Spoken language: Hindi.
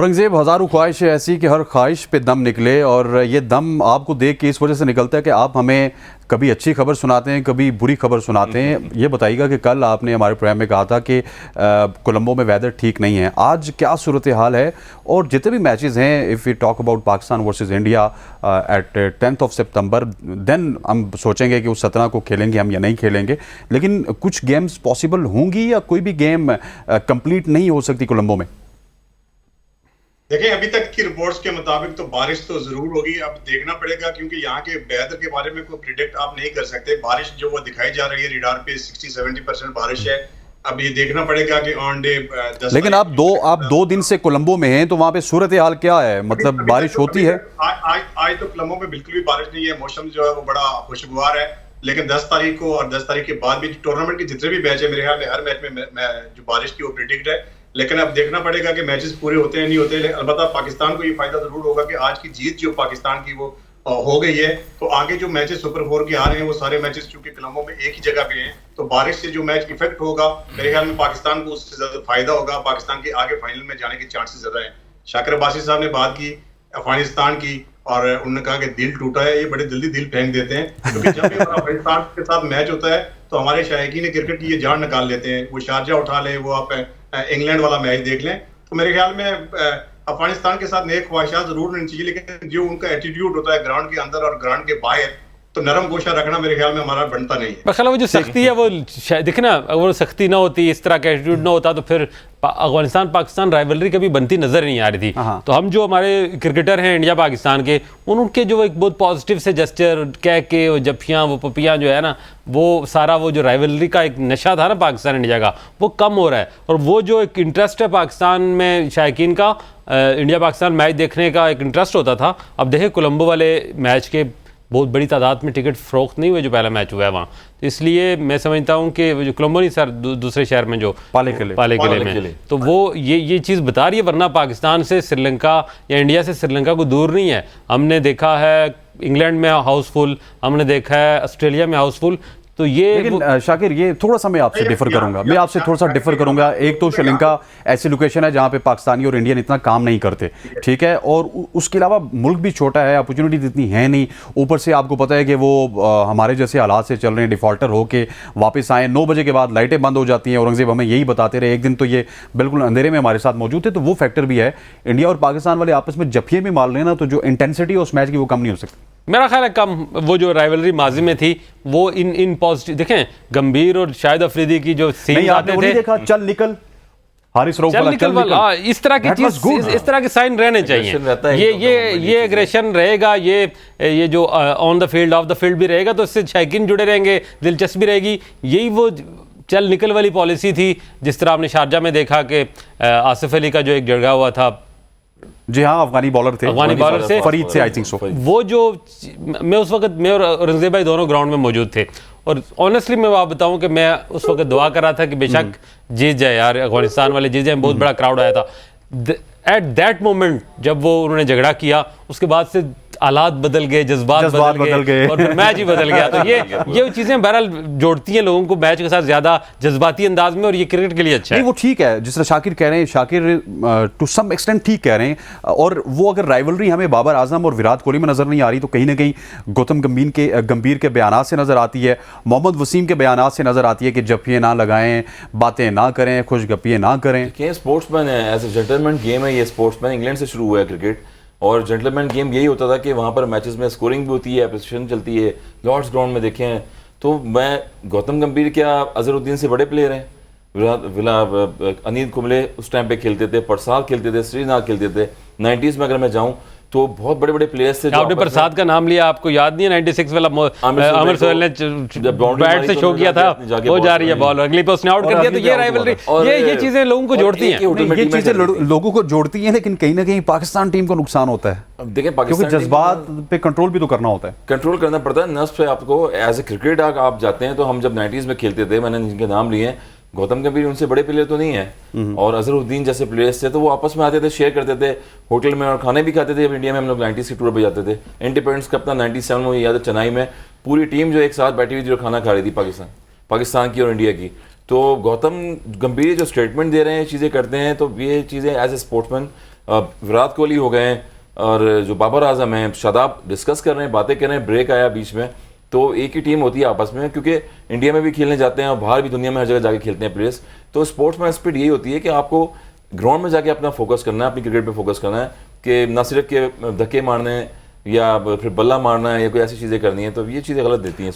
औरंगजेब, हज़ारों ख्वाहिश है ऐसी कि हर ख्वाहिश पे दम निकले, और ये दम आपको देख के इस वजह से निकलता है कि आप हमें कभी अच्छी खबर सुनाते हैं, कभी बुरी खबर सुनाते हैं। ये बताइएगा कि कल आपने हमारे प्रोग्राम में कहा था कि कोलंबो में वेदर ठीक नहीं है, आज क्या सूरत हाल है? और जितने भी मैचेस हैं, if we talk about Pakistan versus India at 10 सितंबर, देन हम सोचेंगे कि उस 17 को खेलेंगे हम या नहीं खेलेंगे, लेकिन कुछ गेम्स पॉसिबल होंगी या कोई भी गेम कंप्लीट नहीं हो सकती कोलंबो में? देखें, अभी तक की रिपोर्ट्स के मुताबिक तो बारिश तो जरूर होगी। अब देखना पड़ेगा, क्योंकि यहाँ के वेदर के बारे में कोई प्रिडिक्ट आप नहीं कर सकते। बारिश जो वो दिखाई जा रही है रिडार पे 60-70% बारिश है। अब ये देखना पड़ेगा कि ऑन डे 10। लेकिन आप दो दिन से कोलंबो में हैं, तो वहाँ पे सूरत हाल क्या है? मतलब बारिश होती है? आज तो कोलंबो में बिल्कुल भी बारिश नहीं है। मौसम जो है वो बड़ा खुशगवार है। लेकिन 10 तारीख को और 10 तारीख के बाद भी टूर्नामेंट के जितने भी मैच है, मेरे ख्याल में हर मैच में जो बारिश की वो प्रिडिक्ट है। लेकिन अब देखना पड़ेगा कि मैचेस पूरे होते हैं नहीं होते। अलबत्ता पाकिस्तान को ये फायदा जरूर होगा कि आज की जीत जो पाकिस्तान की वो हो गई है, तो आगे जो मैचेस सुपर 4 के आ रहे हैं वो सारे मैचेस चूंकि कोलंबो में एक ही जगह पे हैं, तो बारिश से जो मैच इफेक्ट होगा, मेरे ख्याल में पाकिस्तान को उससे ज्यादा फायदा होगा। पाकिस्तान के आगे फाइनल में जाने के चांसेस ज्यादा है। शाकिर अब्बासी साहब ने बात की अफगानिस्तान की, और उन्होंने कहा कि दिल टूटा है। ये बड़े जल्दी दिल फेंक देते हैं, क्योंकि जब भी अफगानिस्तान के साथ मैच होता है तो हमारे शायकीन क्रिकेट की ये जान निकाल लेते हैं। वो शारजा उठा ले, वो आप इंग्लैंड वाला मैच देख लें। तो मेरे ख्याल में अफगानिस्तान के साथ नेक ख्वाहिशात जरूर रहनी चाहिए, लेकिन जो उनका एटीट्यूड होता है ग्राउंड के अंदर और ग्राउंड के बाहर, तो नरम गोशा रखना मेरे ख्याल में हमारा बनता नहीं है। वो जो सख्ती है वो देखना, अगर वो सख्ती ना होती, इस तरह का एटीट्यूड ना होता, तो फिर अफगानिस्तान पाकिस्तान राइवलरी कभी बनती नजर नहीं आ रही थी। तो हम जो हमारे क्रिकेटर हैं इंडिया पाकिस्तान के, उनके जो एक बहुत पॉजिटिव से जेस्चर कह के वो जफियाँ वो पपियाँ जो है ना, वो सारा वो जो राइवलरी का एक नशा था ना पाकिस्तान इंडिया का, वो कम हो रहा है। और वो जो एक इंटरेस्ट है पाकिस्तान में शायकीन का, इंडिया पाकिस्तान मैच देखने का एक इंटरेस्ट होता था, अब देखें कोलंबो वाले मैच के बहुत बड़ी तादाद में टिकट फ़रोख्त नहीं हुए जो पहला मैच हुआ है वहाँ। तो इसलिए मैं समझता हूँ कि जो कोलंबो नहीं सर, दूसरे शहर में जो पाले किले में, तो वो ये चीज़ बता रही है। वरना पाकिस्तान से श्रीलंका या इंडिया से श्रीलंका को दूर नहीं है। हमने देखा है इंग्लैंड में हाउसफुल, हमने देखा है ऑस्ट्रेलिया में हाउसफुल। तो ये लेकिन शाकिर, ये थोड़ा सा मैं आपसे डिफर करूंगा, मैं आपसे थोड़ा सा डिफर करूंगा। एक तो श्रीलंका ऐसी लोकेशन है जहां पे पाकिस्तानी और इंडियन इतना काम नहीं करते, ठीक है, और उसके अलावा मुल्क भी छोटा है, अपॉर्चुनिटी इतनी है नहीं। ऊपर से आपको पता है कि वो हमारे जैसे हालात से चल रहे हैं, डिफॉल्टर होके वापस आए, 9 बजे के बाद लाइटें बंद हो जाती हैं। औरंगजेब हमें यही बताते रहे, एक दिन तो ये बिल्कुल अंधेरे में हमारे साथ मौजूद थे। तो वो फैक्टर भी है। इंडिया और पाकिस्तान वाले आपस में जफिए में मार लेना, तो जो इंटेंसिटी है उस मैच की वो कम नहीं हो सकती। मेरा ख्याल है कम। वो जो राइवलरी माजी में थी वो इन पॉजिटिव, देखें गंभीर और शाहिद अफरीदी की जो सीन आते थे, देखा चल निकल हारिस रऊफ वाला चल निकल, इस तरह की चीज, इस तरह के साइन रहने चाहिए। ये एग्रेशन रहेगा, ये जो on the field of the field भी रहेगा, तो इससे शायकीन जुड़े रहेंगे, दिलचस्पी रहेगी। यही वो चल निकल वाली पॉलिसी थी जिस तरह आपने शारजा में देखा कि आसिफ अली का जो एक जगह हुआ था, जी हाँ, अफगानी बॉलर थे, अफगानी बॉलर से फरीद से आई थिंक सो। वो जो मैं उस वक्त, मैं और औरंगजेब भाई दोनों ग्राउंड में मौजूद थे, और ऑनेस्टली मैं आप बताऊं कि मैं उस वक्त दुआ कर रहा था कि बेशक जीत जाए यार, अफगानिस्तान वाले जीत जाए। बहुत बड़ा क्राउड आया था एट दैट मोमेंट जब वो उन्होंने झगड़ा किया। उसके बाद से हालात बदल गए, जज्बात बदल गए और फिर मैच ही बदल गया। तो ये चीजें बहरहाल जोड़ती हैं लोगों को मैच के साथ ज्यादा जज्बाती अंदाज में, और ये क्रिकेट के लिए अच्छा है। वो ठीक है, जिस तरह शाकिर कह रहे हैं, शाकिर टू सम एक्सटेंट ठीक कह रहे हैं। और वो अगर राइवलरी हमें बाबर आजम और विराट कोहली में नजर नहीं आ रही, तो कहीं ना कहीं गौतम गंभीर के बयानात से नजर आती है, मोहम्मद वसीम के बयानात से नजर आती है कि जफिए ना लगाएं, बातें ना करें, खुशगपियां ना करें। स्पोर्ट्समैन है, एज ए जेंटलमैन गेम है ये। स्पोर्ट्समैन इंग्लैंड से शुरू हुआ है क्रिकेट, और जेंटलमैन गेम यही होता था कि वहाँ पर मैचेस में स्कोरिंग भी होती है, एप्रिसिएशन चलती है। लॉर्ड्स ग्राउंड में देखें तो मैं गौतम गंभीर क्या अजहरुद्दीन से बड़े प्लेयर हैं। अनिल कुंबले उस टाइम पे खेलते थे, प्रसाद खेलते थे, श्रीनाथ खेलते थे। 90s में अगर मैं जाऊँ तो बहुत बड़े बड़े प्लेयर्स थे। आपने प्रसाद का नाम लिया, आपको याद नहीं है 96 वाला आमिर सोहेल ने बैट से शो किया था, वो जा रही है बॉल, अगली पे उसने आउट कर दिया। तो ये राइवलरी, ये चीजें लोगों को जोड़ती हैं, ये चीजें लोगों को जोड़ती हैं, लेकिन कहीं ना कहीं पाकिस्तान टीम को नुकसान होता है। देखिए, क्योंकि जज्बात पे कंट्रोल भी तो करना होता है, कंट्रोल करना पड़ता है नर्व्स पे आपको। एज ए क्रिकेट आप जाते हैं, तो हम जब 90s में खेलते थे, मैंने जिनके नाम लिए, गौतम गंभीर उनसे बड़े प्लेयर तो नहीं है, और अजहरुद्दीन जैसे प्लेयर्स थे, तो वो आपस में आते थे, शेयर करते थे होटल में, और खाने भी खाते थे। जब इंडिया में हम लोग 90s की टूर पे जाते थे, इंडिपेंडेंस कप था 97 में, याद है, चेन्नई में पूरी टीम जो एक साथ बैठी हुई थी, जो खाना खा रही थी, पाकिस्तान की और इंडिया की। तो गौतम गंभीर जो स्टेटमेंट दे रहे हैं, चीज़ें करते हैं, तो ये चीज़ें as a sportsman Virat Kohli हो गए हैं और जो बाबर आजम हैं, शादाब डिस्कस कर रहे हैं, बातें कर रहे हैं, ब्रेक आया बीच में, तो एक ही टीम होती है आपस में, क्योंकि इंडिया में भी खेलने जाते हैं और बाहर भी दुनिया में हर जगह जाके खेलते हैं प्लेयर्स। तो स्पोर्ट्स में स्पिरिट यही होती है कि आपको ग्राउंड में जाके अपना फोकस करना है, अपनी क्रिकेट पे फोकस करना है, कि ना सिर्फ के धक्के मारने या फिर बल्ला मारना है या कोई ऐसी चीज़ें करनी है, तो ये चीज़ें गलत देती हैं।